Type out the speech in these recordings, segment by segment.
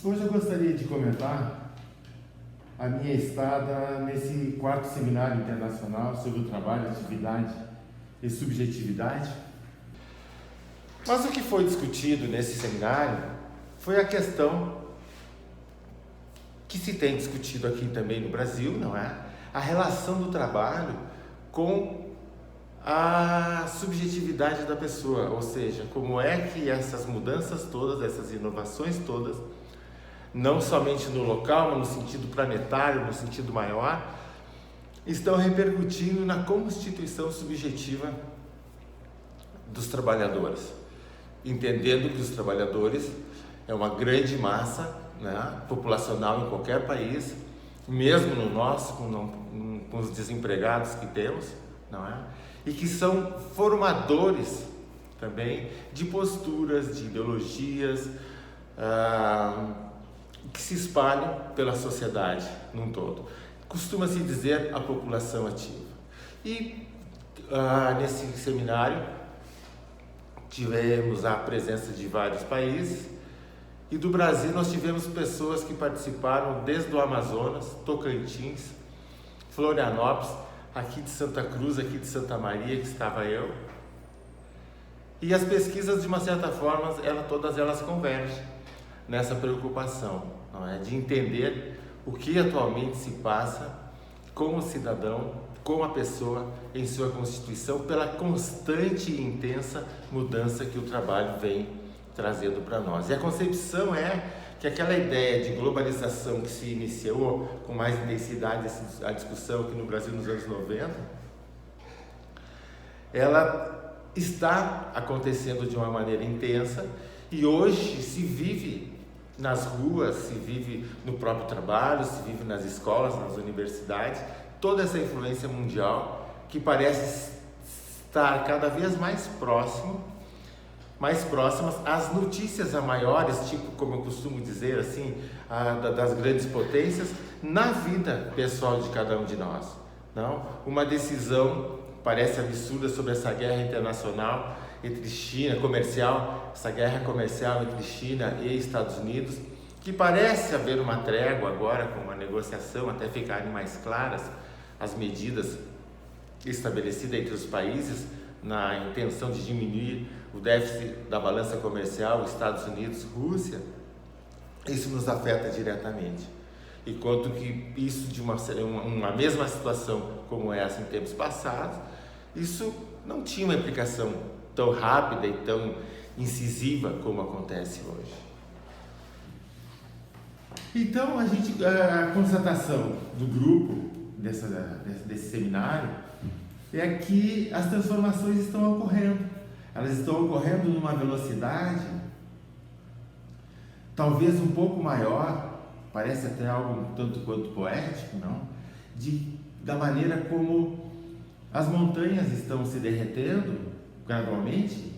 Hoje eu gostaria de comentar a minha estada nesse 4º Seminário Internacional sobre o Trabalho, Atividade e Subjetividade. Mas o que foi discutido nesse seminário foi a questão que se tem discutido aqui também no Brasil, não é? A relação do trabalho com a subjetividade da pessoa, ou seja, como é que essas mudanças todas, essas inovações todas, não somente no local, mas no sentido planetário, no sentido maior, estão repercutindo na constituição subjetiva dos trabalhadores, entendendo que os trabalhadores é uma grande massa, né, populacional em qualquer país, mesmo no nosso, com os desempregados que temos, não é? E que são formadores também de posturas, de ideologias que se espalham pela sociedade num todo. Costuma-se dizer a população ativa. E nesse seminário tivemos a presença de vários países, e do Brasil nós tivemos pessoas que participaram desde o Amazonas, Tocantins, Florianópolis, aqui de Santa Cruz, aqui de Santa Maria, que estava eu. E as pesquisas, de uma certa forma, todas elas convergem nessa preocupação, não é? De entender o que atualmente se passa com o cidadão, com a pessoa em sua constituição, pela constante e intensa mudança que o trabalho vem trazendo para nós. E a concepção é que aquela ideia de globalização que se iniciou com mais intensidade a discussão aqui no Brasil nos anos 90, ela está acontecendo de uma maneira intensa e hoje se vive nas ruas, se vive no próprio trabalho, se vive nas escolas, nas universidades, toda essa influência mundial que parece estar cada vez mais próximas às notícias maiores, tipo, como eu costumo dizer assim, das grandes potências, na vida pessoal de cada um de nós. Não? Uma decisão parece absurda sobre essa guerra internacional entre China, essa guerra comercial entre China e Estados Unidos, que parece haver uma trégua agora com uma negociação, até ficarem mais claras as medidas estabelecidas entre os países na intenção de diminuir o déficit da balança comercial Estados Unidos-Rússia. Isso nos afeta diretamente. E quanto que isso de uma mesma situação como essa em tempos passados, isso não tinha uma implicação tão rápida e tão incisiva como acontece hoje. Então, a constatação do grupo desse seminário é que as transformações estão ocorrendo. Elas estão ocorrendo numa velocidade talvez um pouco maior, parece até algo um tanto quanto poético, não? Da maneira como as montanhas estão se derretendo gradualmente,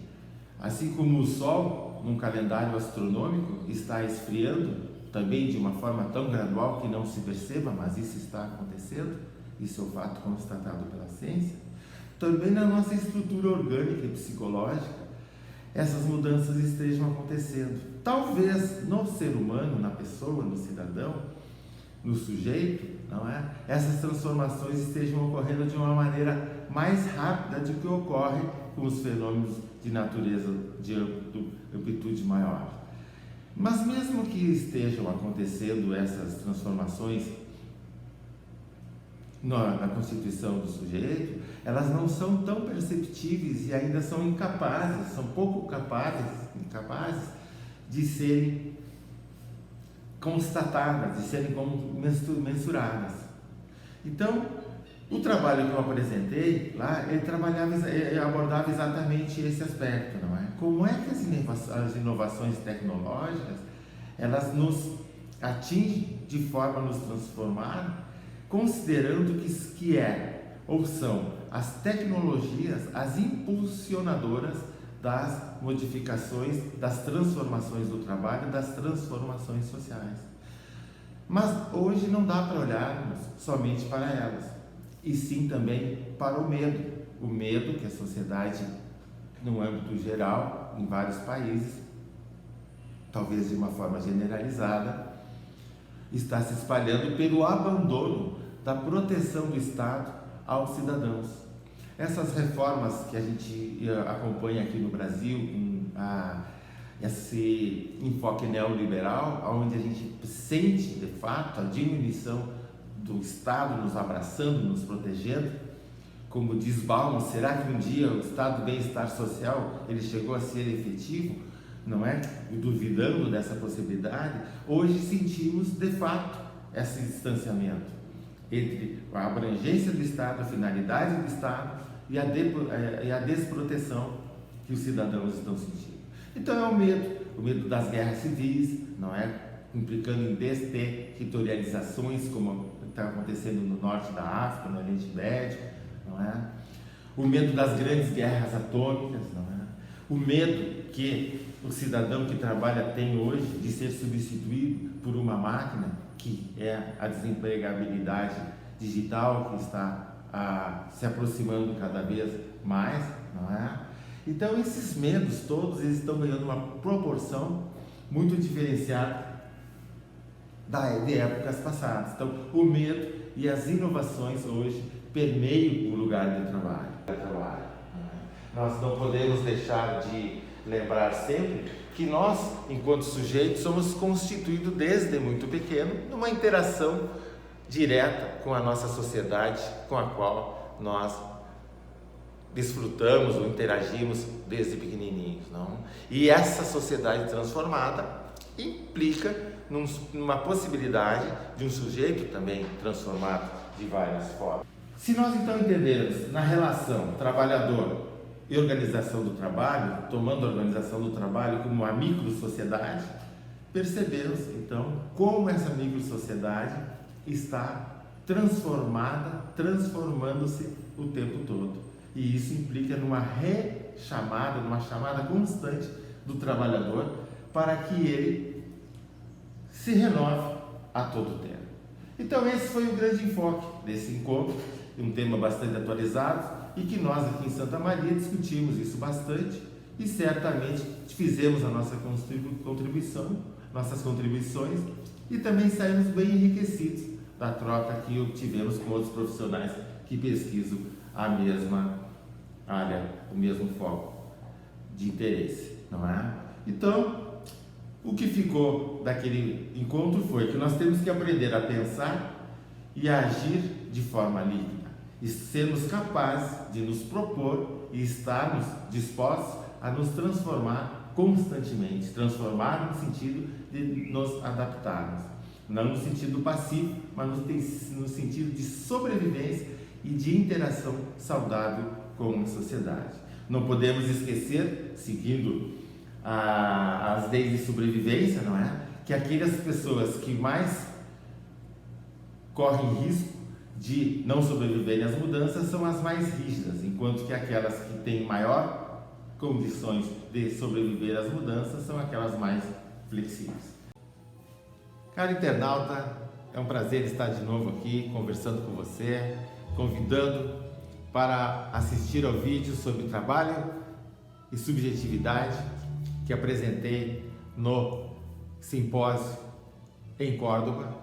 assim como o Sol, num calendário astronômico, está esfriando, também de uma forma tão gradual que não se perceba, mas isso está acontecendo, isso é um fato constatado pela ciência. Também na nossa estrutura orgânica e psicológica, essas mudanças estejam acontecendo. Talvez no ser humano, na pessoa, no cidadão, no sujeito, não é? Essas transformações estejam ocorrendo de uma maneira mais rápida do que ocorre com os fenômenos de natureza de amplitude maior. Mas mesmo que estejam acontecendo essas transformações na constituição do sujeito, elas não são tão perceptíveis e ainda são pouco incapazes de serem constatadas, de serem mensuradas. Então, o trabalho que eu apresentei lá, ele abordava exatamente esse aspecto, não é? Como é que as inovações tecnológicas, elas nos atingem de forma a nos transformar, considerando que são as tecnologias as impulsionadoras das modificações, das transformações do trabalho, das transformações sociais. Mas hoje não dá para olharmos somente para elas, e sim também para o medo que a sociedade, no âmbito geral, em vários países, talvez de uma forma generalizada, está se espalhando pelo abandono da proteção do Estado aos cidadãos. Essas reformas que a gente acompanha aqui no Brasil, esse enfoque neoliberal, onde a gente sente de fato a diminuição do Estado nos abraçando, nos protegendo, como diz Bauman, será que um dia o Estado do bem-estar social ele chegou a ser efetivo? Não é? Duvidando dessa possibilidade, hoje sentimos de fato esse distanciamento entre a abrangência do Estado, a finalidade do Estado e a desproteção que os cidadãos estão sentindo. Então é o medo das guerras civis, não é? Implicando em desterritorializações, como está acontecendo no norte da África, no Oriente Médio, não é? O medo das grandes guerras atômicas, não é? O medo que o cidadão que trabalha tem hoje de ser substituído por uma máquina, que é a desempregabilidade digital que está se aproximando cada vez mais, não é? Então esses medos todos eles estão ganhando uma proporção muito diferenciada de épocas passadas. Então o medo e as inovações hoje permeiam o lugar de trabalho. Nós não podemos deixar de lembrar sempre que nós, enquanto sujeitos, somos constituídos desde muito pequeno numa interação direta com a nossa sociedade, com a qual nós desfrutamos ou interagimos desde pequenininhos, não? E essa sociedade transformada implica numa possibilidade de um sujeito também transformado de várias formas. Se nós então entendermos na relação trabalhador e organização do trabalho, tomando a organização do trabalho como uma micro-sociedade, percebemos então como essa micro-sociedade está transformando-se o tempo todo. E isso implica numa chamada constante do trabalhador para que ele se renove a todo tempo. Então esse foi o grande enfoque desse encontro, um tema bastante atualizado e que nós aqui em Santa Maria discutimos isso bastante e certamente fizemos a nossa contribuição, nossas contribuições e também saímos bem enriquecidos da troca que tivemos com outros profissionais que pesquisam a mesma área, o mesmo foco de interesse, não é? Então, o que ficou daquele encontro foi que nós temos que aprender a pensar e a agir de forma líquida e sermos capazes de nos propor e estarmos dispostos a nos transformar constantemente, transformar no sentido de nos adaptarmos, não no sentido passivo, mas no sentido de sobrevivência e de interação saudável com a sociedade. Não podemos esquecer, seguindo as leis de sobrevivência, não é? Que aquelas pessoas que mais correm risco de não sobreviverem às mudanças são as mais rígidas, enquanto que aquelas que têm maior condições de sobreviver às mudanças são aquelas mais flexíveis. Caro internauta, é um prazer estar de novo aqui conversando com você, convidando para assistir ao vídeo sobre trabalho e subjetividade que apresentei no simpósio em Córdoba.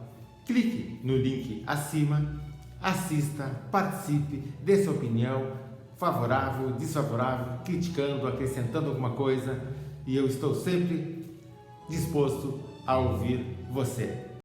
Clique no link acima, assista, participe, dê sua opinião, favorável, desfavorável, criticando, acrescentando alguma coisa, e eu estou sempre disposto a ouvir você.